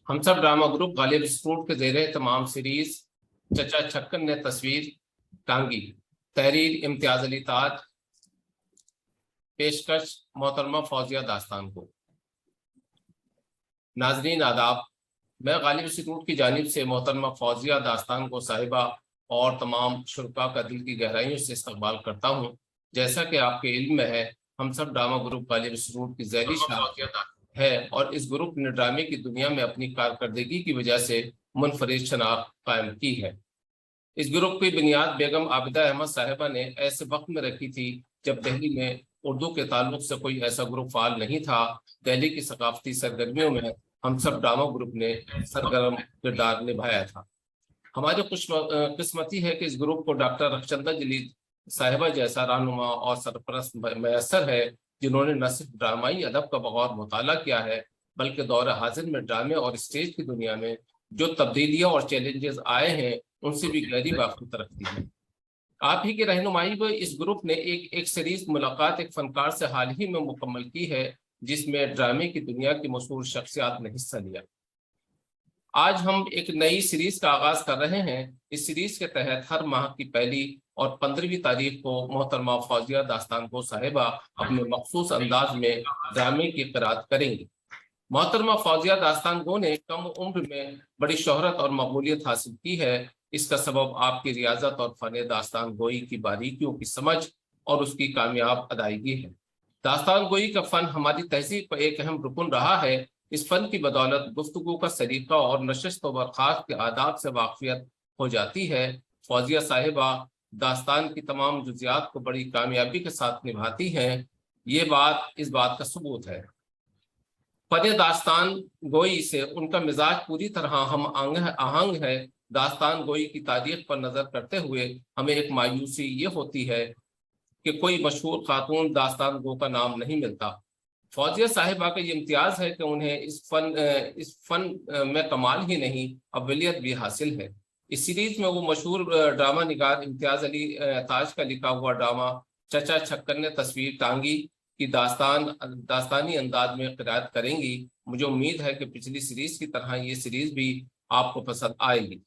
हम सब drama group Ghalib institute के ज़ेरे तमाम सीरीज चचा छक्कन ने तस्वीर टांगी, तहरीर इम्तियाज अली ताज, पेशकश मोहतरमा फौजिया दास्तान को। नाजरीन आदाब, मैं गालिब इंस्टीट्यूट की जानिब से मोहतरमा फौजिया दास्तान को साहिबा और तमाम शुरका का दिल की गहराइयों से इस्तकबाल करता हूँ। जैसा कि आपके इल्म में है, हम सब ड्रामा ग्रुप गालिब इंस्टीट्यूट की ज़ैली शाखा है और इस ग्रुप ने ड्रामे की दुनिया में अपनी कारकर्दगी की वजह से मुनफरिद शनाख्त कायम की है। इस ग्रुप की बुनियाद बेगम आबिदा अहमद साहिबा ने ऐसे वक्त में रखी थी जब दिल्ली में उर्दू के ताल्लुक से कोई ऐसा ग्रुप फाल नहीं था। दिल्ली की सकाफती सरगर्मियों में हम सब ड्रामा ग्रुप ने सरगर्म किरदार निभाया था। हमारी खुशकिस्मती है कि इस ग्रुप को डॉक्टर रखचंदा जलील साहिबा जैसा रहनुमा और सरपरस्त मैसर है, जिन्होंने न सिर्फ ड्रामाई अदब का बगौर मुताला किया है, बल्कि दौर हाजिर में ड्रामे और स्टेज की दुनिया में जो तब्दीलियां और चैलेंजेस आए हैं उनसे भी गहरी वाक़फ़ियत रखती है। आप ही की रहनुमाई में इस ग्रुप ने एक सीरीज मुलाकात एक फनकार से हाल ही में मुकम्मल की है, जिसमें ड्रामे की दुनिया की मशहूर शख्सियात ने हिस्सा लिया। आज हम एक नई सीरीज का आगाज कर रहे हैं। इस सीरीज के तहत हर माह की पहली और 15वीं तारीख को मोहतरमा फौजिया दास्तान को साहिबा अपने मखसूस अंदाज में ड्रामे की क़िरात करेंगी। मोहतरमा फौजिया दास्तान गो ने कम उम्र में बड़ी शोहरत और मकबूलियत हासिल की है। इसका सबब आपकी रियाजत और फ़न दास्तान गोई की बारीकियों की समझ और उसकी कामयाब अदायगी है। दास्तान गोई का फ़न हमारी तहजीब का एक अहम रुकन रहा है। इस फन की बदौलत गुफ्तगू का सलीका और नशिस्त व बर्खास्त के आदाब से वाक़फियत हो जाती है। फौजिया साहिबा दास्तान की तमाम जुज़ियात को बड़ी कामयाबी के साथ निभाती हैं। ये बात इस बात का सबूत है। फन दास्तान गोई से उनका मिजाज पूरी तरह हम आहंग है। दास्तान गोई की तारीख पर नज़र करते हुए हमें एक मायूसी ये होती है कि कोई मशहूर खातून दास्तान गो का नाम नहीं मिलता। फौजिया साहिबा का ये इम्तियाज है कि उन्हें इस फन में कमाल ही नहीं अव्वलियत भी हासिल है। इस सीरीज में वो मशहूर ड्रामा निगार इम्तियाज अली ताज का लिखा हुआ ड्रामा चचा छक्कन ने तस्वीर टांगी की दास्तानी अंदाज में क़िरात करेंगी। मुझे उम्मीद है कि पिछली सीरीज की तरह ये सीरीज भी आपको पसंद आएगी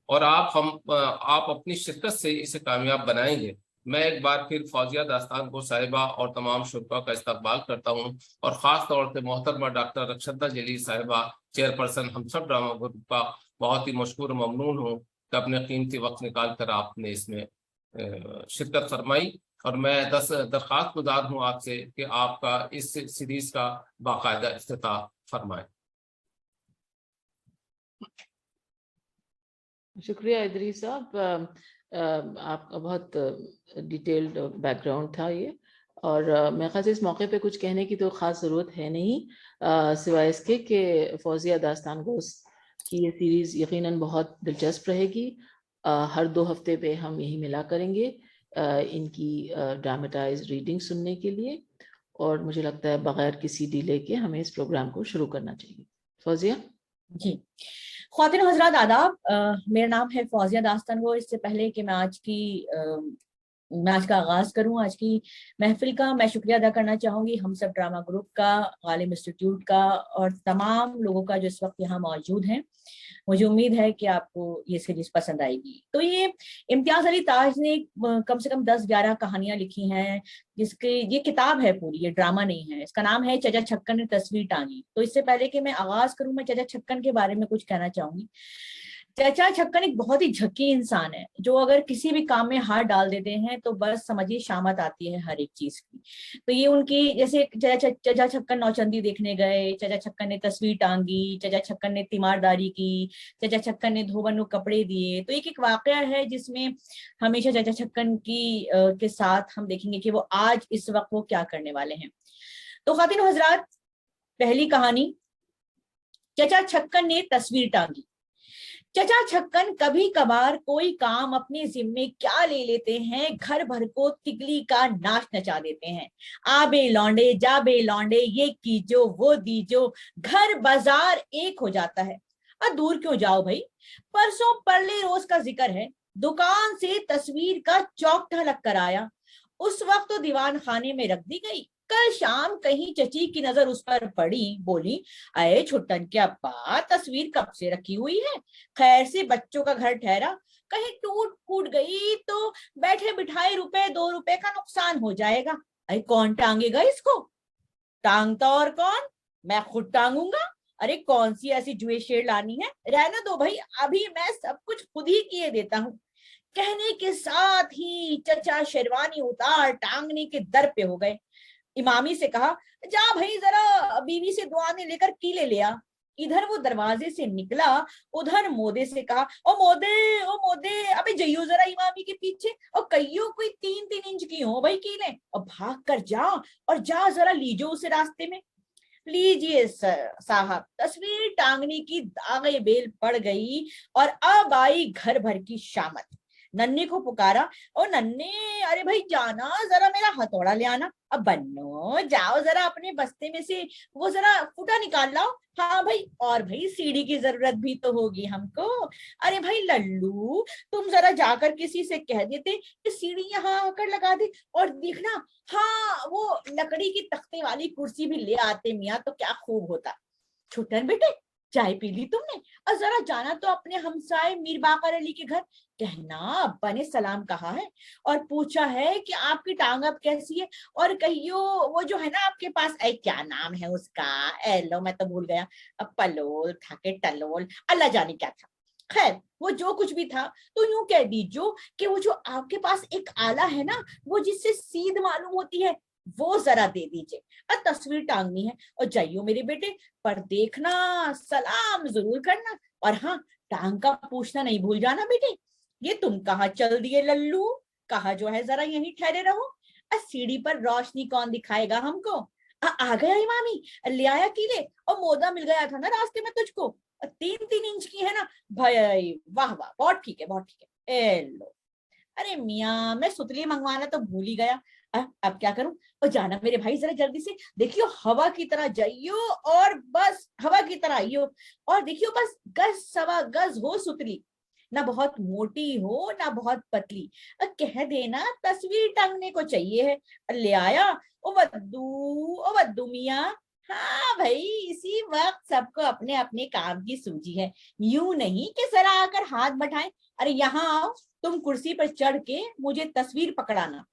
और आप अपनी शिरकत से इसे कामयाब बनाएंगे। मैं एक बार फिर फौजिया दास्तान को साहिबा और तमाम शुरका का इस्तकबाल करता हूँ और ख़ास तौर से मोहतरमा डॉक्टर रखचंदा जलील साहिबा, चेयरपर्सन हम सब ड्रामा ग्रुप का बहुत ही मशहूर ममनून हूँ कि अपने कीमती वक्त निकाल कर आपने इसमें शिरकत फरमाई। और मैं दरख्वास्त गुजार हूँ आपसे कि आपका इस सीरीज का बाकायदा इफ्तिताह फरमाएं। शुक्रिया इदरीस साहब, आपका बहुत डिटेल्ड बैकग्राउंड था ये, और मेरे ख्याल से इस मौके पे कुछ कहने की तो ख़ास ज़रूरत है नहीं, सिवाय इसके कि फौजिया दास्तान गोस की ये सीरीज़ यकीनन बहुत दिलचस्प रहेगी। हर 2 हफ्ते पे हम यही मिला करेंगे इनकी ड्रामेटाइज रीडिंग सुनने के लिए, और मुझे लगता है बग़ैर किसी डिले के हमें इस प्रोग्राम को शुरू करना चाहिए। फौजिया जी, ख्वातीन और हज़रात आदाब, मेरा नाम है फौजिया दास्तान गो। इससे पहले कि मैं आज का आगाज करूं, आज की महफिल का मैं शुक्रिया अदा करना चाहूंगी हम सब ड्रामा ग्रुप का, गालिब इंस्टीट्यूट का और तमाम लोगों का जो इस वक्त यहाँ मौजूद हैं। मुझे उम्मीद है कि आपको ये सीरीज पसंद आएगी। तो ये इम्तियाज अली ताज ने कम से कम 10-11 कहानियां लिखी हैं, जिसके ये किताब है पूरी, ये ड्रामा नहीं है। इसका नाम है चचा छक्कन ने तस्वीर टांगी। तो इससे पहले कि मैं आगाज करूं, मैं चचा छक्कन के बारे में कुछ कहना चाहूंगी। चचा छक्कन एक बहुत ही झक्की इंसान है, जो अगर किसी भी काम में हाथ डाल देते हैं तो बस समझिए शामत आती है हर एक चीज की। तो ये उनकी, जैसे चचा छक्कन नौचंदी देखने गए, चचा छक्कन ने तस्वीर टांगी, चचा छक्कन ने तीमारदारी की, चचा छक्कन ने धोबन को कपड़े दिए। तो एक वाकया है जिसमें हमेशा चचा छक्कन की के साथ हम देखेंगे कि वो आज इस वक्त वो क्या करने वाले हैं। तो खातिन हजरात, पहली कहानी, चचा छक्कन ने तस्वीर टांगी। चचा छक्कन कभी कभार कोई काम अपने जिम्मे क्या ले लेते हैं, घर भर को तिगली का नाच नचा देते हैं। आबे लौंडे जाबे लौंडे, ये कीजो वो दीजो, घर बाजार एक हो जाता है। अब दूर क्यों जाओ भाई, परसों परले रोज का जिक्र है, दुकान से तस्वीर का चौक ढलक कर आया। उस वक्त तो दीवान खाने में रख दी गई, कल शाम कहीं चची की नजर उस पर पड़ी, बोली, अरे छुट्टन के अब्बा, तस्वीर कब से रखी हुई है, खैर से बच्चों का घर ठहरा, कहीं टूट फूट गई तो बैठे बिठाए ₹2 का नुकसान हो जाएगा। अरे कौन टांगेगा इसको? टांगता और कौन? मैं खुद टांगूंगा। अरे कौन सी ऐसी जुए शेर लानी है, रहने दो भाई, अभी मैं सब कुछ खुद ही किए देता हूँ। कहने के साथ ही चचा शेरवानी उतार टांगने के दर पे हो गए। इमामी से कहा, जा भाई जरा बीवी से दुआने लेकर कीले ले आ। इधर वो दरवाजे से निकला, उधर मोदे से कहा, ओ मोदे, अबे जइयो जरा इमामी के पीछे, और कहियो कोई 3-3 इंच की हो भाई कीले, और भाग कर जा और जा जरा लीजो उसे रास्ते में। लीजिए साहब, तस्वीर टांगने की दागे बेल पड़ गई और अब आई घर भर की शामत। नन्हे को पुकारा, ओ नन्हे, अरे भाई जाना जरा मेरा हथौड़ा ले आना। अब बन्नो जाओ जरा अपने बस्ते में से वो जरा फूटा निकाल लाओ। हाँ भाई, और भाई सीढ़ी की जरूरत भी तो होगी हमको। अरे भाई लल्लू, तुम जरा जाकर किसी से कह देते कि सीढ़ी यहाँ आकर लगा दे, और देखना, हाँ वो लकड़ी की तख्ते वाली कुर्सी भी ले आते मियाँ तो क्या खूब होता। छुट्टन बेटे, चाय पी ली तुमने? और जरा जाना तो अपने हमसाए मीर बाकर अली के घर, कहना अब्बा ने सलाम कहा है और पूछा है कि आपकी टांग अब कैसी है, और कहियो वो जो है ना आपके पास, क्या नाम है उसका, लो मैं तो भूल गया, अब पलोल था के टलोल, अल्लाह जाने क्या था। खैर वो जो कुछ भी था, तो यूं कह दीजो कि वो जो आपके पास एक आला है ना, वो जिससे सीध मालूम होती है, वो जरा दे दीजिए, और तस्वीर टांगनी है। और जाइयो मेरे बेटे, पर देखना सलाम जरूर करना, और हाँ टांग का पूछना नहीं भूल जाना बेटे। ये तुम कहाँ चल दिए लल्लू, कहा जो है जरा यहीं ठहरे रहो, सीढ़ी पर रोशनी कौन दिखाएगा हमको। आ गया इमामी, ले आया कीले, और मोदा मिल गया था ना रास्ते में तुझको, 3-3 इंच की है ना भाई, वाह वाह, बहुत ठीक है बहुत ठीक है, ए लो। अरे मियाँ, मैं सुतली मंगवाना तो भूल ही गया, अब क्या करूं। और जाना मेरे भाई जरा जल्दी से, देखियो हवा की तरह जाइयो, और बस हवा की तरह आइयो, और देखियो बस गज सवा गज हो सुतली, ना बहुत मोटी हो ना बहुत पतली, कह देना तस्वीर टांगने को चाहिए है। ले आया, ओ वद्दू मियाँ। हाँ भाई, इसी वक्त सबको अपने अपने काम की सूझी है, यूं नहीं कि जरा आकर हाथ बढ़ाएं। अरे यहाँ आओ, तुम कुर्सी पर चढ़ के मुझे तस्वीर पकड़ाना।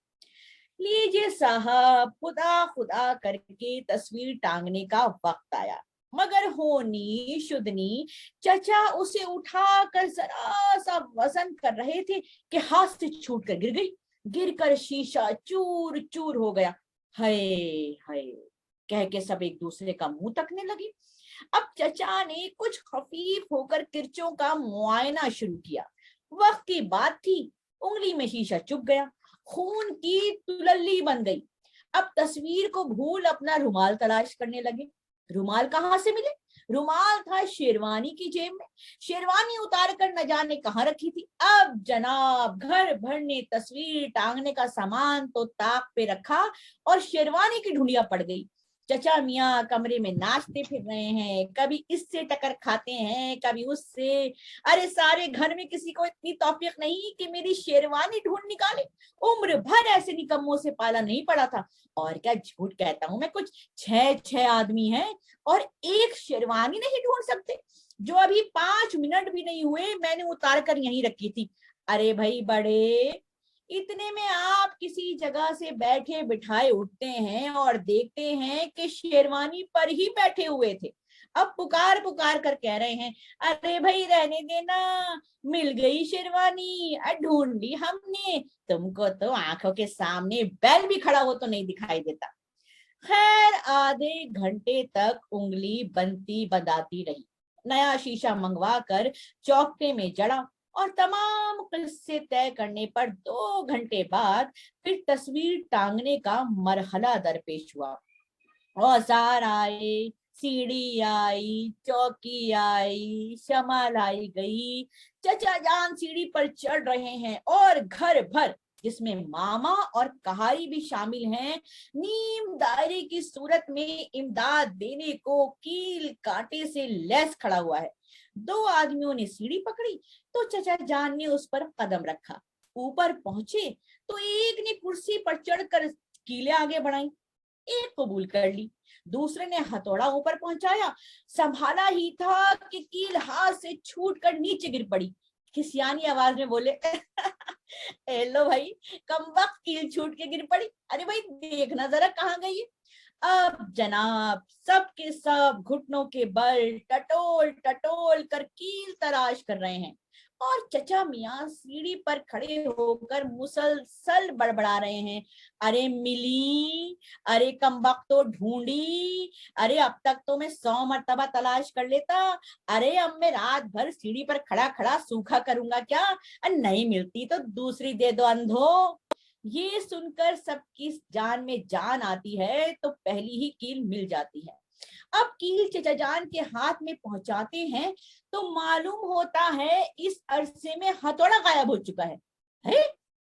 लीजिए साहब, खुदा खुदा करके तस्वीर टांगने का वक्त आया, मगर होनी शुदनी चचा उसे उठाकर जरा सा वजन कर रहे थे कि हाथ से छूट कर गिर गई। गिरकर शीशा चूर चूर हो गया। हाय हाय कह के सब एक दूसरे का मुंह तकने लगे। अब चचा ने कुछ खफीफ होकर किरचों का मुआयना शुरू किया। वक्त की बात थी, उंगली में शीशा चुभ गया, खून की तुलल्ली बन गई। अब तस्वीर को भूल अपना रुमाल तलाश करने लगे। रुमाल कहाँ से मिले? रुमाल था शेरवानी की जेब में। शेरवानी उतार कर न जाने कहाँ रखी थी। अब जनाब घर भर ने तस्वीर टांगने का सामान तो ताक पे रखा और शेरवानी की ढूंढिया पड़ गई। चचा मियाँ कमरे में नाचते फिर रहे हैं, कभी इससे टक्कर खाते हैं कभी उससे। अरे सारे घर में किसी को इतनी तौफीक नहीं कि मेरी शेरवानी ढूंढ निकाले। उम्र भर ऐसे निकम्मों से पाला नहीं पड़ा था। और क्या झूठ कहता हूं मैं, कुछ 6 आदमी हैं और एक शेरवानी नहीं ढूंढ सकते, जो अभी 5 मिनट भी नहीं हुए मैंने उतार कर यहीं रखी थी। अरे भाई बड़े, इतने में आप किसी जगह से बैठे बिठाए उठते हैं और देखते हैं कि शेरवानी पर ही बैठे हुए थे। अब पुकार पुकार कर कह रहे हैं, अरे भाई रहने देना, मिल गई शेरवानी, ढूंढ ली हमने। तुमको तो आंखों के सामने बैल भी खड़ा हो तो नहीं दिखाई देता। खैर आधे घंटे तक उंगली बनती बंधाती रही। नया शीशा मंगवा कर चौके में जड़ा और तमाम किस्से तय करने पर 2 घंटे बाद फिर तस्वीर टांगने का मरहला दरपेश हुआ। औजार आए, सीढ़ी आई, चौकी आई, शमा लाई गई। चचा जान सीढ़ी पर चढ़ रहे हैं और घर भर, जिसमें मामा और कहारी भी शामिल हैं, नीम दायरे की सूरत में इमदाद देने को कील कांटे से लैस खड़ा हुआ है। 2 आदमियों ने सीढ़ी पकड़ी तो चचा जान ने उस पर कदम रखा। ऊपर पहुंचे तो एक ने कुर्सी पर चढ़कर कीलें आगे बढ़ाई। एक कबूल कर ली, दूसरे ने हथौड़ा ऊपर पहुंचाया, संभाला ही था कि कील हाथ से छूटकर नीचे गिर पड़ी। खिसियानी आवाज में बोले लो भाई, कमबख्त कील छूट के गिर पड़ी, अरे भाई देखना जरा कहाँ गई है। अब जनाब सब के सब घुटनों के बल टटोल टटोल कर कील तलाश कर रहे हैं और चचा मियाँ सीढ़ी पर खड़े होकर मुसलसल बड़बड़ा रहे हैं, अरे मिली, अरे कमबख्तो ढूंढी, अरे अब तक तो मैं 100 मर्तबा तलाश कर लेता, अरे अब मैं रात भर सीढ़ी पर खड़ा खड़ा सूखा करूंगा क्या, नहीं मिलती तो दूसरी दे दो अंधो। ये सुनकर सबकी जान में जान आती है तो पहली ही कील मिल जाती है। अब कील चचा जान के हाथ में पहुंचाते हैं तो मालूम होता है इस अरसे में हथौड़ा गायब हो चुका है।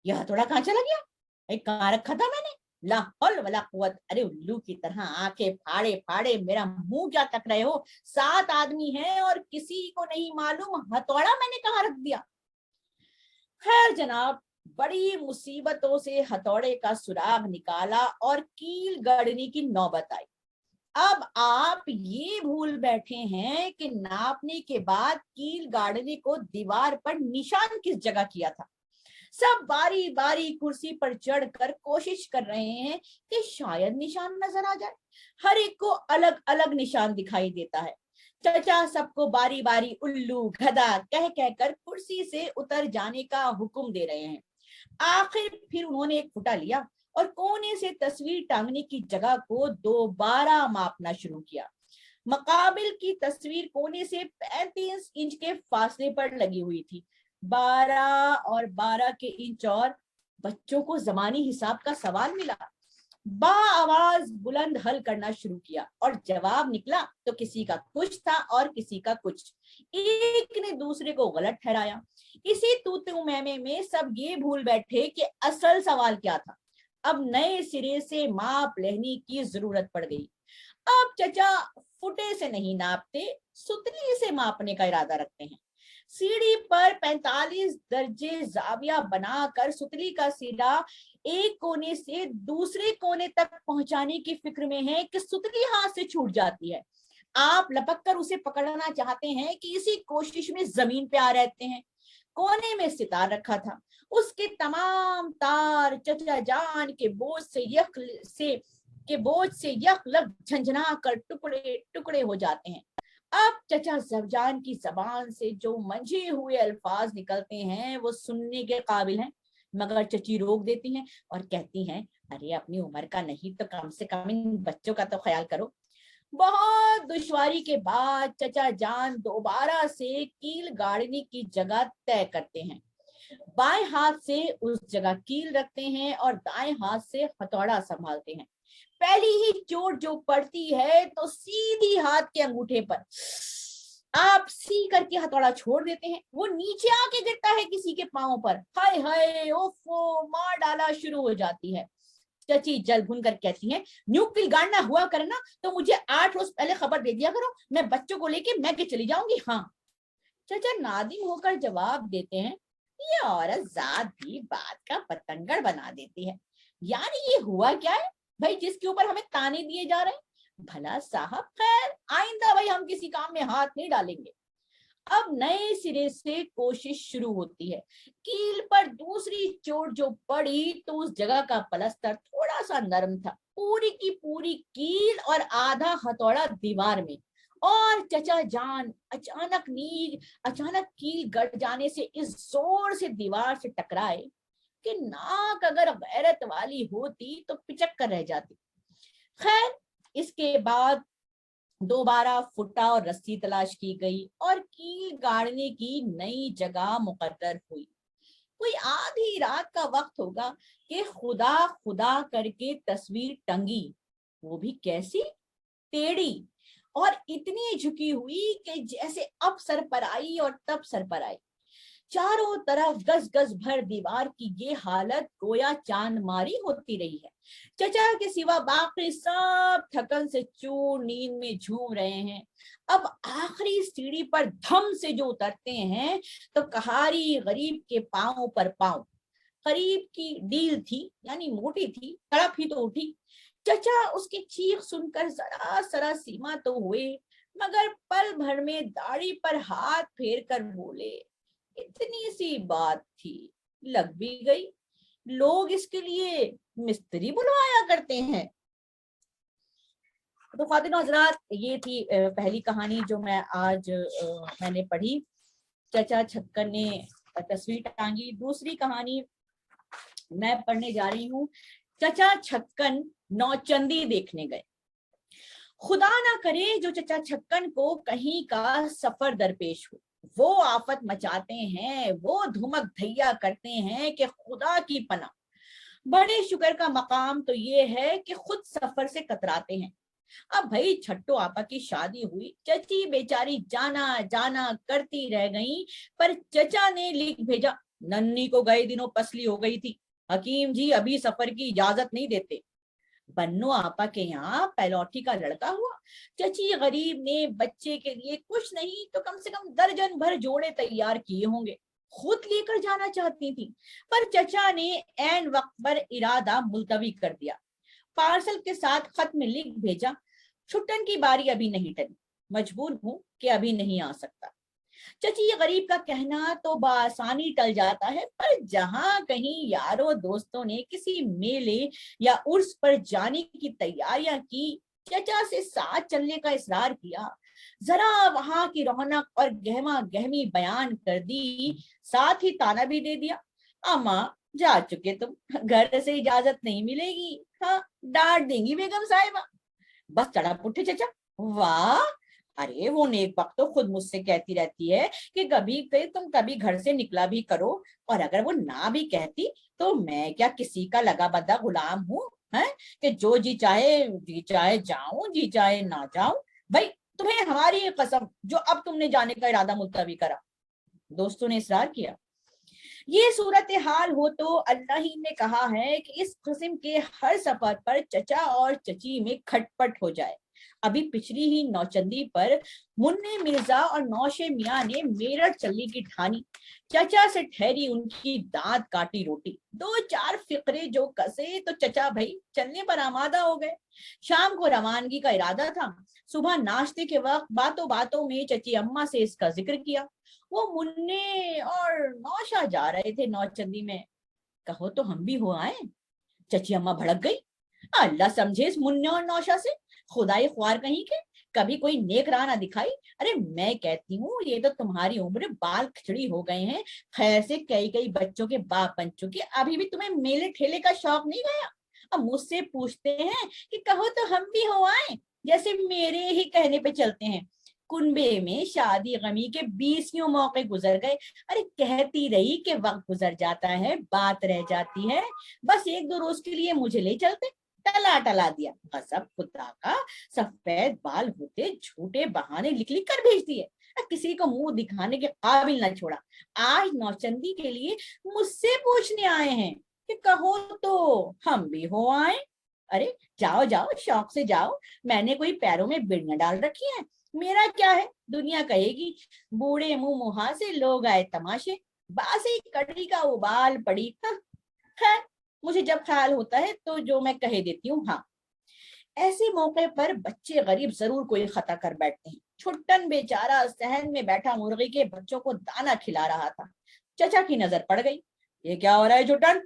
यह हथौड़ा कहाँ चला गया, कहाँ रखा था मैंने, ला हौल वला कुव्वत। अरे उल्लू की तरह आंखें फाड़े फाड़े मेरा मुंह क्या तक रहे हो, 7 आदमी हैं और किसी को नहीं मालूम हथौड़ा मैंने कहाँ रख दिया। खैर जनाब, बड़ी मुसीबतों से हथौड़े का सुराग निकाला और कील गड़ने की नौबत आई। अब आप ये भूल बैठे हैं कि नापने के बाद कील गाड़ने को दीवार पर निशान किस जगह किया था। सब बारी बारी कुर्सी पर चढ़कर कोशिश कर रहे हैं कि शायद निशान नजर आ जाए। हर एक को अलग अलग निशान दिखाई देता है। चचा सबको बारी बारी उल्लू गधा कह कहकर कुर्सी से उतर जाने का हुक्म दे रहे हैं। आखिर फिर उन्होंने एक फुटा लिया और कोने से तस्वीर टांगने की जगह को दोबारा मापना शुरू किया। मकाबिल की तस्वीर कोने से 35 इंच के फासले पर लगी हुई थी। 12 और 12 के इंच और बच्चों को जमानी हिसाब का सवाल मिला। बा आवाज बुलंद हल करना शुरू किया और जवाब निकला तो किसी का कुछ था और किसी का कुछ। एक ने दूसरे को गलत ठहराया। इसी तूतू मैमे में सब ये भूल बैठे कि असल सवाल क्या था। अब नए सिरे से माप लेने की जरूरत पड़ गई। अब चचा फुटे से नहीं नापते, सुतली से मापने का इरादा रखते हैं। सीढ़ी पर 45 दर्जे जाविया बनाकर सुतली का सिरा एक कोने से दूसरे कोने तक पहुंचाने की फिक्र में है कि सुतली हाथ से छूट जाती है। आप लपक कर उसे पकड़ना चाहते हैं कि इसी कोशिश में जमीन पे आ रहते हैं। कोने में सितार रखा था, उसके तमाम तार चचा जान के बोझ से यक लग झंझना कर टुकड़े टुकड़े हो जाते हैं। अब चचा जबजान की जबान से जो मंझे हुए अल्फाज निकलते हैं वो सुनने के काबिल हैं, मगर चची रोक देती हैं और कहती हैं, अरे अपनी उम्र का नहीं तो कम से कम इन बच्चों का तो ख्याल करो। बहुत दुश्वारी के बाद चचा जान दोबारा से कील गाड़ने की जगह तय करते हैं। बाएं हाथ से उस जगह कील रखते हैं और दाएं हाथ से हथौड़ा संभालते हैं। पहली ही चोट जो पड़ती है तो सीधी हाथ के अंगूठे पर आप सी करके हथौड़ा छोड़ देते हैं। वो नीचे आके गिरता है किसी के पांव पर। हाय हाय ओफो, मार डाला शुरू हो जाती है। चची जल भुन कर कहती है, न्यूक्लियर गाड़ना हुआ करना तो मुझे 8 रोज पहले खबर दे दिया करो, मैं बच्चों को लेके मैं के चली जाऊंगी। हाँ। चचा नादिम होकर जवाब देते हैं, ये औरत जात भी बात का पतंगड़ बना देती है। यानी ये हुआ क्या है भाई जिसके ऊपर हमें ताने दिए जा रहे हैं? भला साहब, खैर आइंदा भाई हम किसी काम में हाथ नहीं डालेंगे। अब नए सिरे से कोशिश शुरू होती है। कील पर दूसरी चोट जो पड़ी तो उस जगह का पलस्तर थोड़ा सा नरम था। पूरी की पूरी कील और आधा हथौड़ा दीवार में, और चचा जान अचानक कील गड़ जाने से इस जोर से दीवार से टकराए कि नाक अगर गैरत वाली होती तो पिचक कर रह जाती। खैर इसके बाद दोबारा फुटा और रस्सी तलाश की गई और कील गाड़ने की नई जगह मुकर्रर हुई। कोई आधी रात का वक्त होगा कि खुदा खुदा करके तस्वीर टंगी, वो भी कैसी, टेढ़ी और इतनी झुकी हुई कि जैसे अब सर पर आई और तब सर पर आई। चारों तरफ गज गज भर दीवार की ये हालत गोया चांद मारी होती रही है। चचा के सिवा बाकी सब थकन से चूर नींद में झूम रहे हैं। अब आखिरी सीढ़ी पर धम से जो उतरते हैं तो कहारी गरीब के पांव पर पांव। गरीब की डील थी यानी मोटी थी, तड़प ही तो उठी। चचा उसकी चीख सुनकर जरा सरा सीमा तो हुए, मगर पल भर में दाढ़ी पर हाथ फेर कर बोले, इतनी सी बात थी, लग भी गई, लोग इसके लिए मिस्त्री बुलवाया करते हैं। तो ख्वातीन और हज़रात, ये थी पहली कहानी जो मैं आज मैंने पढ़ी। चचा छक्कन ने तस्वीर टांगी। दूसरी कहानी मैं पढ़ने जा रही हूँ। चचा छक्कन नौचंदी देखने गए। खुदा ना करे जो चचा छक्कन को कहीं का सफर दरपेश हो, वो आफत मचाते हैं, वो धुमक धैया करते हैं कि खुदा की पनाह। बड़े शुक्र का मकाम तो ये है कि खुद सफर से कतराते हैं। अब भाई छट्टो आपा की शादी हुई, चची बेचारी जाना जाना करती रह गई, पर चचा ने लिख भेजा, नन्नी को गए दिनों पसली हो गई थी, हकीम जी अभी सफर की इजाजत नहीं देते। बन्नो आपा के यहाँ पैलौठी का लड़का हुआ। चची गरीब ने बच्चे के लिए कुछ नहीं तो कम से कम दर्जन भर जोड़े तैयार किए होंगे, खुद लेकर जाना चाहती थी, पर चचा ने ऐन वक्त पर इरादा मुलतवी कर दिया। पार्सल के साथ खत में लिख भेजा, छुट्टन की बारी अभी नहीं टली, मजबूर हूं कि अभी नहीं आ सकता। चची गरीब का कहना तो बासानी टल जाता है, पर जहां कहीं यारों दोस्तों ने किसी मेले या उर्स पर जाने की तैयारियां की, चचा से साथ चलने का इसरार किया, जरा वहां की रौनक और गहमा गहमी बयान कर दी, साथ ही ताना भी दे दिया, अम्मा जा चुके तुम, घर से इजाजत नहीं मिलेगी, हाँ डांट देंगी बेगम साहिबा। बस तड़प उठे चचा, वाह, अरे वो नेक वक्त तो खुद मुझसे कहती रहती है कि कभी तुम कभी घर से निकला भी करो, और अगर वो ना भी कहती तो मैं क्या किसी का लगा बदा गुलाम हूँ, है कि जो जी चाहे जाऊं, जी चाहे ना जाऊं। भाई तुम्हें हमारी कसम, जो अब तुमने जाने का इरादा मुलतवी करा। दोस्तों ने इसरार किया। ये सूरत हाल हो तो अल्लाह ही ने कहा है कि इस किस्म के हर सफर पर चचा और चची में खटपट हो जाए। अभी पिछली ही नौचंदी पर मुन्ने मिर्जा और नौशे मियाँ ने मेरठ चलने की ठानी। चचा से ठहरी उनकी दांत काटी रोटी, दो चार फिक्रे जो कसे तो चचा भाई चलने पर आमादा हो गए। शाम को रवानगी का इरादा था। सुबह नाश्ते के वक्त बातों बातों में चची अम्मा से इसका जिक्र किया। वो मुन्ने और नौशा जा रहे थे नौचंदी में, कहो तो हम भी हो आए। चची अम्मा भड़क गई, अल्लाह समझे इस मुन्ने और नौशा से, खुदाई ख्वार कहीं के, कभी कोई नेक राह ना दिखाई। अरे मैं कहती हूँ ये तो तुम्हारी उम्र बाल खिचड़ी हो गए हैं, खैर से कई कई बच्चों के बाप बन चुके, अभी भी तुम्हें मेले ठेले का शौक नहीं गया। अब मुझसे पूछते हैं कि कहो तो हम भी हो आए, जैसे मेरे ही कहने पे चलते हैं। कुनबे में शादी गमी के 20 मौके गुजर गए। अरे कहती रही कि वक्त गुजर जाता है, बात रह जाती है, बस एक दो रोज के लिए मुझे ले चलते, टला दिया। गजब खुदा का, सफेद बाल होते झूठे बहाने लिख लिख कर भेज दिए, किसी को मुंह दिखाने के काबिल न छोड़ा। आज नौचंदी के लिए मुझसे पूछने आए हैं कि कहो तो हम भी हो आए। अरे जाओ जाओ, शौक से जाओ, मैंने कोई पैरों में बिड़ियां डाल रखी हैं, मेरा क्या है, दुनिया कहेगी बूढ़े मुंह मुहा से लोग आए तमाशे, बासी कड़ी का उबाल पड़ी। खैर मुझे जब ख्याल होता है तो जो मैं कह देती हूँ। हाँ, ऐसे मौके पर बच्चे गरीब जरूर कोई खता कर बैठते हैं। छुट्टन बेचारा सहन में बैठा मुर्गी के बच्चों को दाना खिला रहा था। चचा की नजर पड़ गई, ये क्या हो रहा है छुट्टन,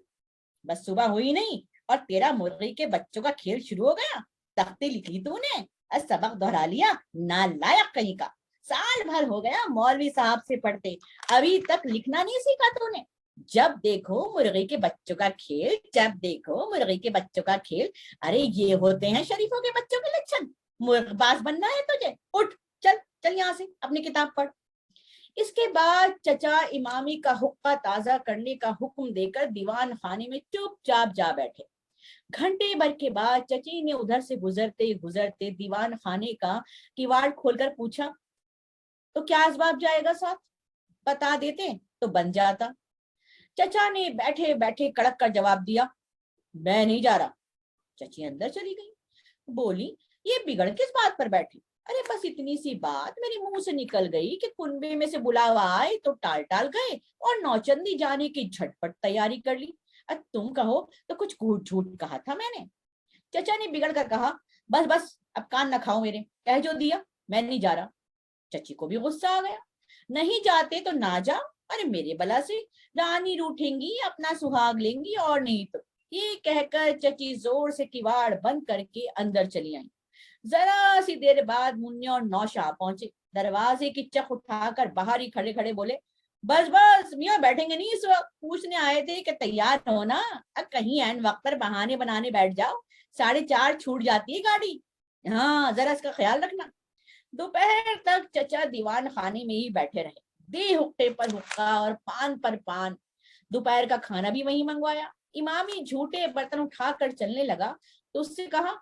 बस सुबह हुई नहीं और तेरा मुर्गी के बच्चों का खेल शुरू हो गया। तख्ती लिख ली तूने, सबक दोहरा लिया, नालायक कहीं का, साल भर हो गया मौलवी साहब से पढ़ते, अभी तक लिखना नहीं सीखा तूने। जब देखो मुर्गी के बच्चों का खेल, जब देखो मुर्गी के बच्चों का खेल। अरे ये होते हैं शरीफों के बच्चों के लक्षण, मुर्गबाज बनना है तुझे, उठ चल चल यहाँ से अपनी किताब पढ़। इसके बाद चचा इमामी का हुक्का ताजा करने का हुक्म देकर दीवान खाने में चुपचाप जा बैठे। घंटे भर के बाद चची ने उधर से गुजरते गुजरते दीवान खाने का किवाड़ खोलकर पूछा, तो क्या असबाब जाएगा साथ, बता देते तो बन जाता। चचा ने बैठे बैठे कड़क कर जवाब दिया, मैं नहीं जा रहा। चची अंदर चली गई, बोली, ये बिगड़ किस बात पर बैठी, अरे बस इतनी सी बात मेरे मुंह से निकल गई कि कुनबे में से बुलावा आए तो टाल टाल गए और नौचंदी जाने की झटपट तैयारी कर ली। तुम कहो तो कुछ झूठ कहा था मैंने। चचा ने बिगड़ कर कहा, बस बस अब कान न खाओ मेरे, कह जो दिया, मैं नहीं जा रहा। चची को भी गुस्सा आ गया, नहीं जाते तो ना जाओ, अरे मेरे बला से रानी रूठेंगी, अपना सुहाग लेंगी और नहीं तो। ये कहकर चची जोर से किवाड़ बंद करके अंदर चली आई। जरा सी देर बाद मुन्ने और नौशा पहुंचे, दरवाजे की चक उठाकर बाहर ही खड़े खड़े बोले, बस बस मियाँ बैठेंगे नहीं इस वक्त, पूछने आए थे कि तैयार हो ना, अब कहीं ऐन वक्त पर बहाने बनाने बैठ जाओ, 4:30 छूट जाती है गाड़ी, हाँ जरा इसका ख्याल रखना। दोपहर तक चचा दीवान खाने में ही बैठे रहे, दे हुक्के पर हुक्का और पान पर पान। दोपहर का खाना भी वहीं मंगवाया। इमामी झूठे बर्तन उठाकर चलने लगा तो उससे कहा,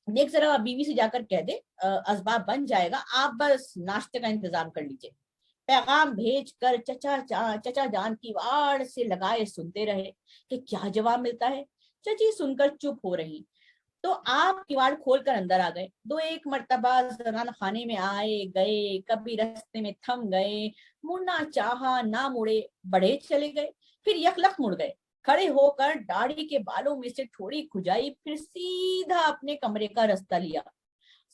देख जरा बीवी से जाकर कह दे असबाब बन जाएगा, आप बस नाश्ते का इंतजाम कर लीजिए। पैगाम भेज कर चचा जान की वाड़ से लगाए सुनते रहे कि क्या जवाब मिलता है। चची सुनकर चुप हो रही तो आप किवाड़ खोलकर अंदर आ गए। 2-1 मर्तबा जनान खाने में आए गए, कभी रास्ते में थम गए, मुड़ना चाहा ना मुड़े, बढ़े चले गए, फिर यकलक मुड़ गए, खड़े होकर दाढ़ी के बालों में से थोड़ी खुजाई, फिर सीधा अपने कमरे का रास्ता लिया।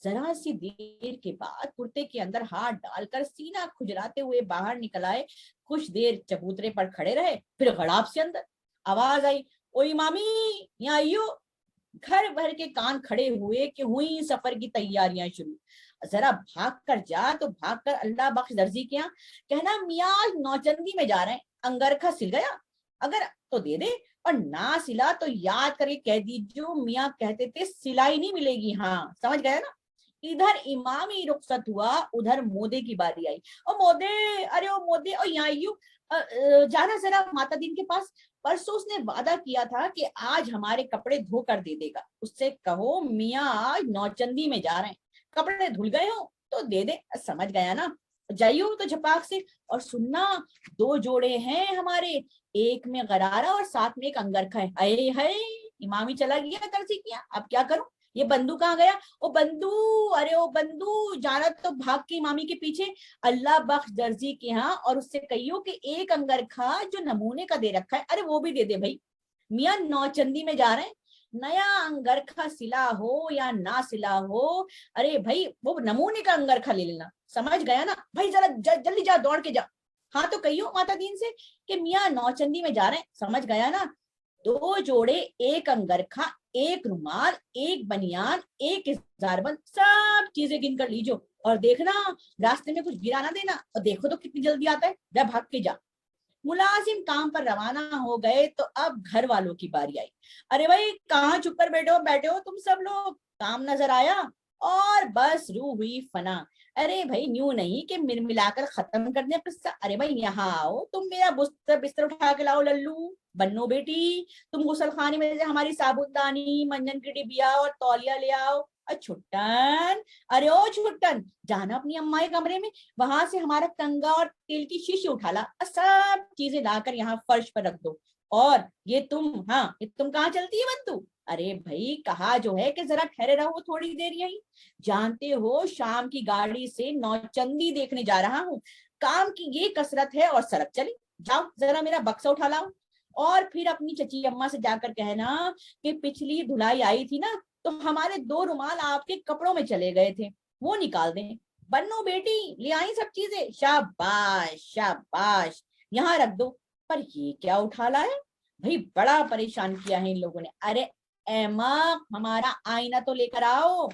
जरा सी देर के बाद कुर्ते के अंदर हाथ डालकर सीना खुजलाते हुए बाहर निकल आए। कुछ देर चबूतरे पर खड़े रहे, फिर गड़ाप से अंदर। आवाज आई, ओ इमामी यहाँ आइयो। घर भर के कान खड़े हुए कि हुई सफर की तैयारियां शुरू। जरा भाग कर जा तो भाग कर अल्लाह बख्श दर्जी के यहाँ कहना, मियाँ नौचंदी में जा रहे हैं, अंगरखा सिल गया, अगर तो दे दे, और ना सिला तो याद करके कह दीजिए मियाँ कहते थे सिलाई नहीं मिलेगी, हाँ समझ गया ना। इधर इमामी रुखसत हुआ, उधर मोदे की बारी आई। ओ मोदे, अरे ओ मोदे, ओ यहाँ आइयो, जाना जरा माता दीन के पास, परसों उसने वादा किया था कि आज हमारे कपड़े धो कर दे देगा, उससे कहो मियाँ आज नौचंदी में जा रहे हैं, कपड़े धुल गए हो तो दे दे, समझ गया ना। जाइयो तो झपाक से, और सुनना 2 जोड़े हैं हमारे, एक में गरारा और साथ में एक अंगरखा है। अरे है, इमामी चला गया दर्जी किया, अब क्या करूं, ये बंदू कहाँ गया, ओ बंदू, अरे ओ बंदू, जाना तो भाग के इमामी के पीछे अल्लाह बख्श दर्जी के यहाँ, और उससे कहियो कि एक अंगरखा जो नमूने का दे रखा है, अरे वो भी दे दे भाई, मियाँ नौचंदी में जा रहे हैं, नया अंगरखा सिला हो या ना सिला हो, अरे भाई वो नमूने का अंगरखा ले लेना, समझ गया ना भाई, जरा जल्दी जा, दौड़ के जा। हाँ तो कहियो माता दीन से कि मियाँ नौचंदी में जा रहे हैं, समझ गया ना। 2 जोड़े, एक अंगरखा, एक रुमाल, एक बनियान, एक इज़ारबंद, सब चीजें गिन कर लीजो, और देखना रास्ते में कुछ गिरा ना देना, और देखो तो कितनी जल्दी आता है, जा भाग के जा। मुलाजिम काम पर रवाना हो गए तो अब घर वालों की बारी आई। अरे भाई कहाँ चुप कर बैठे हो तुम सब लोग, काम नजर आया, और बस रूह हुई फना। अरे भाई न्यू नहीं कि मिलाकर खत्म कर दिया किस्सा, अरे भाई यहाँ आओ, तुम मेरा बिस्तर उठा के लाओ, लल्लू बन्नो बेटी, तुम गुसल खाने में से हमारी साबुनदानी, मंजन की डिबिया और तौलिया ले आओ। छुट्टन, अरे ओ छुट्टन, जाना अपनी अम्मा के कमरे में, वहां से हमारा कंगा और तेल की शीशी उठा ला, सब चीजें लाकर यहाँ फर्श पर रख दो। और ये तुम, हाँ ये तुम कहाँ चलती है बंतु, अरे भाई कहा जो है कि जरा ठहरे रहो थोड़ी देर यहीं, जानते हो शाम की गाड़ी से नौचंदी देखने जा रहा हूँ, काम की ये कसरत है और सरक चली, जाओ जरा मेरा बक्सा उठा लाओ। और फिर अपनी चची अम्मा से जाकर कहना कि पिछली धुलाई आई थी ना, तो हमारे 2 रुमाल आपके कपड़ों में चले गए थे, वो निकाल दें। बन्नो बेटी ले आई सब चीजें, शाबाश शाबाश, यहाँ रख दो। पर ये क्या उठा लाए भाई, बड़ा परेशान किया है इन लोगों ने। अरे एमा हमारा आईना तो लेकर आओ।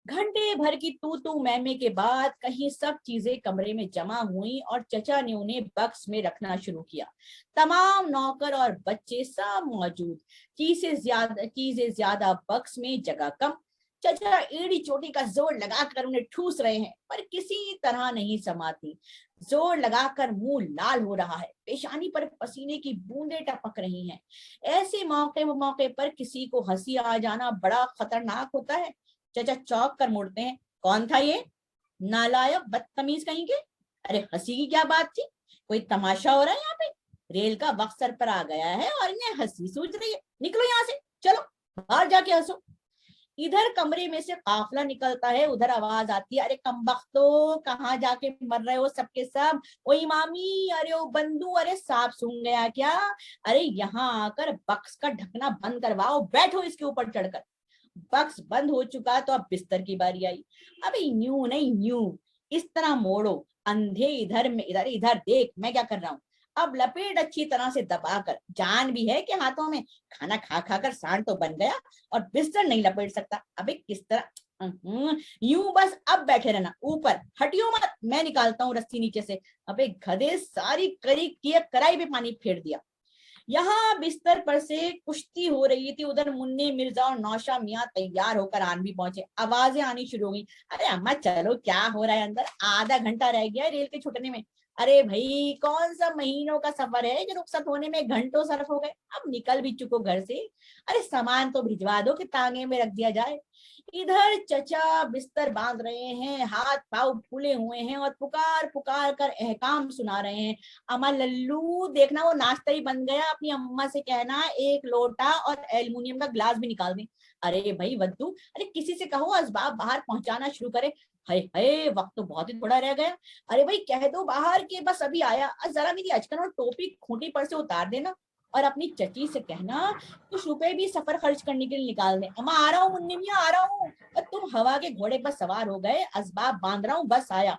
घंटे भर की तू मैमे के बाद कहीं सब चीजें कमरे में जमा हुई और चचा ने उन्हें बक्स में रखना शुरू किया। तमाम नौकर और बच्चे सब मौजूद, चीजें ज्यादा बक्स में जगह कम। चचा एड़ी चोटी का जोर लगाकर उन्हें ठूस रहे हैं पर किसी तरह नहीं समाती। जोर लगाकर मुंह लाल हो रहा है, पेशानी पर पसीने की बूंदें टपक रही हैं। ऐसे मौके पर किसी को हंसी आ जाना बड़ा खतरनाक होता है। चचा चौंक कर मुड़ते हैं, कौन था ये नालायक बदतमीज कहीं के, अरे हंसी की क्या बात थी, कोई तमाशा हो रहा है यहाँ पे, रेल का वक्त सर पर आ गया है और इन्हें हंसी सूझ रही है, निकलो यहाँ से, चलो बाहर जाके हंसो। इधर कमरे में से काफिला निकलता है, उधर आवाज आती है, अरे कमबख्तो कहाँ जाके मर रहे हो सबके सब, ओ इमामी, अरे ओ बंधु, अरे सांप सूंघ गया क्या, अरे यहाँ आकर बक्स का ढकना बंद करवाओ, बैठो इसके ऊपर चढ़कर। बक्स बंद हो चुका तो अब बिस्तर की बारी आई। अबे यूं नहीं, यूं इस तरह मोड़ो, अंधे इधर में, इधर इधर देख मैं क्या कर रहा हूँ। अब लपेट अच्छी तरह से दबाकर, जान भी है कि हाथों में, खाना खा खा कर सांड तो बन गया और बिस्तर नहीं लपेट सकता। अबे किस तरह, यूं बस अब बैठे रहना, ऊपर हटियो मत, मैं निकालता हूँ रस्सी नीचे से। अबे गधे, सारी करी किए कराई पे पानी फेर दिया। यहाँ बिस्तर पर से कुश्ती हो रही थी, उधर मुन्ने मिर्जा और नौशा मियाँ तैयार होकर आन भी पहुंचे। आवाजें आनी शुरू हो गई, अरे अम्मा चलो, क्या हो रहा है अंदर, आधा घंटा रह गया रेल के छूटने में। अरे भाई कौन सा महीनों का सफर है जो रुखसत होने में घंटों सरफ हो गए, अब निकल भी चुको घर से, अरे सामान तो भिजवा दो कि तांगे में रख दिया जाए। इधर चचा बिस्तर बांध रहे हैं, हाथ पाँव फूले हुए हैं और पुकार पुकार कर अहकाम सुना रहे हैं। अम्मा लल्लू देखना वो नाश्ता ही बन गया, अपनी अम्मा से कहना एक लोटा और एल्युमिनियम का ग्लास भी निकाल दें। अरे भाई वद्दू, अरे किसी से कहो असबाब बाहर पहुंचाना शुरू करे। हाय हाय, वक्त तो बहुत ही थोड़ा रह गया। अरे भाई कह दो बाहर के बस अभी आया, जरा मेरी अचकन और टोपी खूंटी पर से उतार देना और अपनी चची से कहना कुछ रुपए भी सफर खर्च करने के लिए निकाल दे। अम्मा आ रहा हूँ, मुन्नी मियाँ आ रहा हूँ। और तुम हवा के घोड़े पर सवार हो गए, असबाब बांध रहा हूँ, बस आया।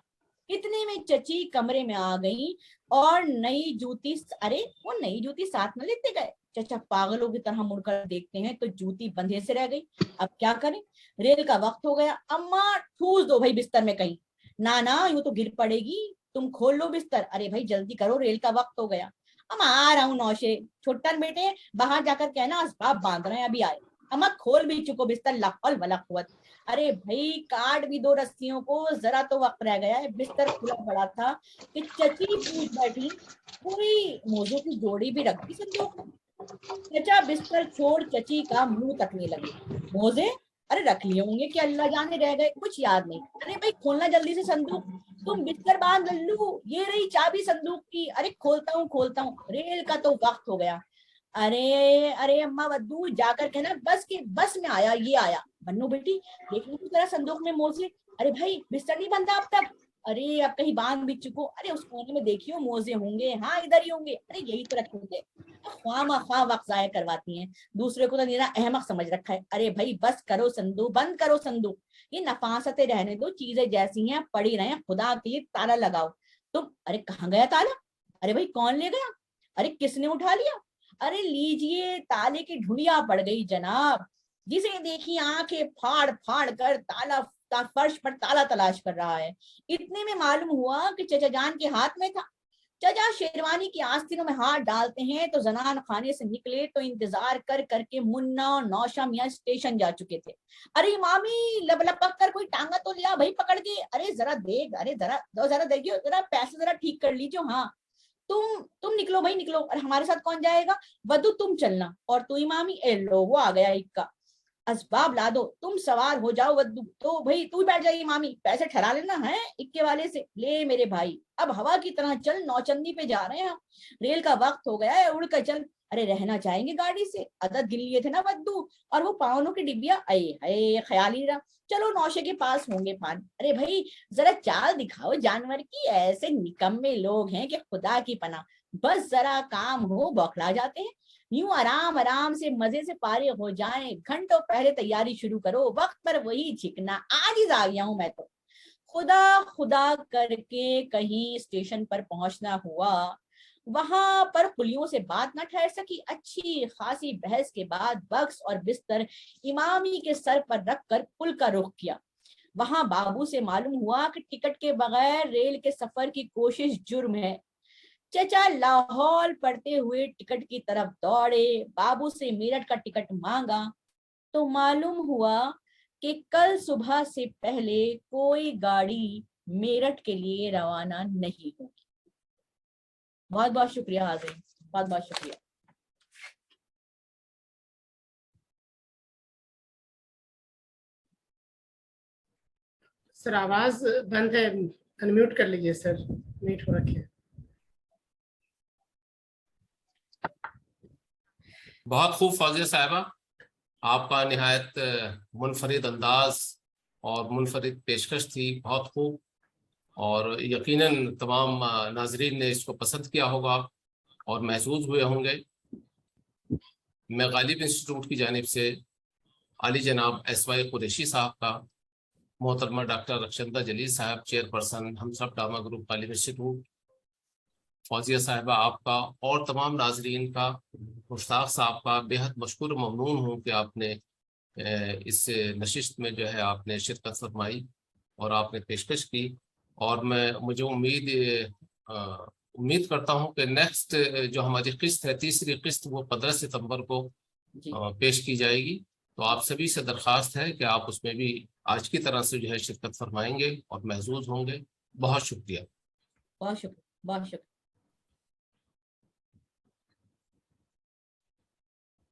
इतने में चची कमरे में आ गई और नई जूती, अरे वो नई जूती साथ में लेते गए। चचा पागलों की तरह मुड़कर देखते हैं तो जूती बंधे से रह गई। अब क्या करें, रेल का वक्त हो गया। अम्मा ठूस दो भाई बिस्तर में कहीं, ना ना यूं तो गिर पड़ेगी, तुम खोल लो बिस्तर। अरे भाई जल्दी करो, रेल का वक्त हो गया। अम्मा आ रहा हूँ नौशे, छोटन बेटे बाहर जाकर कहना असबाब बांध रहे हैं, अभी आए। अम्मा खोल भी चुको बिस्तर, लखल वलक हुआ। अरे भाई काट भी दो रस्सियों को, जरा तो वक्त रह गया है। बिस्तर खुला पड़ा था कि चची पूछ बैठी, पूरी मोजों की जोड़ी भी रख दी संदूक में। चचा बिस्तर छोड़ चची का मुंह तकने लगे। मोजे, अरे रख लिए होंगे कि अल्लाह जाने रह गए, कुछ याद नहीं। अरे भाई खोलना जल्दी से संदूक, तुम बिस्तर बांध लल्लू, ये रही चाबी संदूक की। अरे खोलता हूँ, रेल का तो वक्त हो गया। अरे अरे अम्मा वद्दू जाकर कहना बस के बस में आया, ये आया। बन्नू बेटी देख लो जरा संदूक में मोजे। अरे भाई बिस्तर नहीं बंधा अब तक, अरे अब कहीं बांध भी चुको। अरे उस कोने में देखियो मोजे होंगे, हाँ इधर ही होंगे, अरे यही तो रखेंगे। ख्वाह वक्त जाया करवाती हैं, दूसरे को तो निरा अहमक समझ रखा है। अरे भाई बस करो संदूक, बंद करो संदूक, ये नफासतें रहने दो, चीजें जैसी हैं पड़ी रहे, खुदा के लिए ताला लगाओ। तुम, अरे कहाँ गया ताला, अरे भाई कौन ले गया, अरे किसने उठा लिया, अरे लीजिए ताले की ढुड़िया पड़ गई जनाब। जिसे देखी आंखें फाड़ फाड़ कर ताला फर्श पर ताला तलाश कर रहा है। इतने में मालूम हुआ कि चचा जान के हाथ में था। चचा शेरवानी की आस्तीनों में हाथ डालते हैं तो जनान खाने से निकले तो इंतजार कर करके मुन्ना और नौशा मियां स्टेशन जा चुके थे। अरे मामी लपक कर कोई टांगा तो लिया भाई पकड़ के, अरे जरा देख, अरे जरा देखियो, जरा पैसे जरा ठीक कर लीजिए। हाँ तुम निकलो भाई निकलो, और हमारे साथ कौन जाएगा, वधु तुम चलना, और तू इमामी, ए लो वो आ गया इक्का, असबाब ला दो, तुम सवार हो जाओ वद्दू, तो भाई तू बैठ जाइए मामी, पैसे ठहरा लेना है इक्के वाले से। ले मेरे भाई अब हवा की तरह चल, नौचंदी पे जा रहे हैं हम, रेल का वक्त हो गया है, उड़ कर चल। अरे रहना चाहेंगे गाड़ी से, अदद गिन लिए थे ना वद्दू, और वो पावनों की डिब्बिया, अये ख्याल ही रहा। चलो नौशे के पास होंगे फान। अरे भाई जरा चाल दिखाओ जानवर की, ऐसे निकम्मे लोग हैं कि खुदा की पनाह, बस जरा काम हो बौखला जाते हैं। यूं आराम आराम से मजे से पारे हो जाएं, घंटों पहले तैयारी शुरू करो, वक्त पर वही झिकना, आज ही आ गया हूं मैं तो। खुदा खुदा करके कहीं स्टेशन पर पहुंचना हुआ, वहां पर कुलियों से बात न ठहर सकी। अच्छी खासी बहस के बाद बक्स और बिस्तर इमामी के सर पर रखकर पुल का रुख किया। वहां बाबू से मालूम हुआ कि टिकट के बगैर रेल के सफर की कोशिश जुर्म है। चचा लाहौल पढ़ते हुए टिकट की तरफ दौड़े, बाबू से मेरठ का टिकट मांगा तो मालूम हुआ कि कल सुबह से पहले कोई गाड़ी मेरठ के लिए रवाना नहीं होगी। बहुत बहुत शुक्रिया हाज़रीन, बहुत बहुत शुक्रिया। सर आवाज बंद है, अनम्यूट कर लीजिए सर, म्यूट हो रखी है। बहुत खूब फौजिया साहिबा, آپ کا نہایت منفرد انداز اور منفرد پیشکش تھی، بہت خوب، اور یقیناً تمام ناظرین نے اس کو پسند کیا ہوگا اور محظوظ ہوئے ہوں گے۔ میں غالب انسٹیٹیوٹ کی جانب سے عالی جناب ایس وائی قریشی صاحب کا، محترمہ ڈاکٹر رخشندہ جلیل صاحب چیئرپرسن ہم سب ڈرامہ گروپ غالب انسٹیٹیوٹ، فوزیہ صاحبہ آپ کا، اور تمام ناظرین کا، مشتاق صاحب کا بے حد مشکور و ممنون ہوں کہ آپ نے اس نشست میں جو ہے آپ نے شرکت فرمائی اور آپ نے پیشکش کی، اور مجھے امید کرتا ہوں کہ نیکسٹ جو ہماری قسط ہے، تیسری قسط، وہ 15 ستمبر کو پیش کی جائے گی۔ تو آپ سبھی سے درخواست ہے کہ آپ اس میں بھی آج کی طرح سے جو ہے شرکت فرمائیں گے اور محظوظ ہوں گے۔ بہت شکریہ۔ بہت شکریہ، بہت شکریہ۔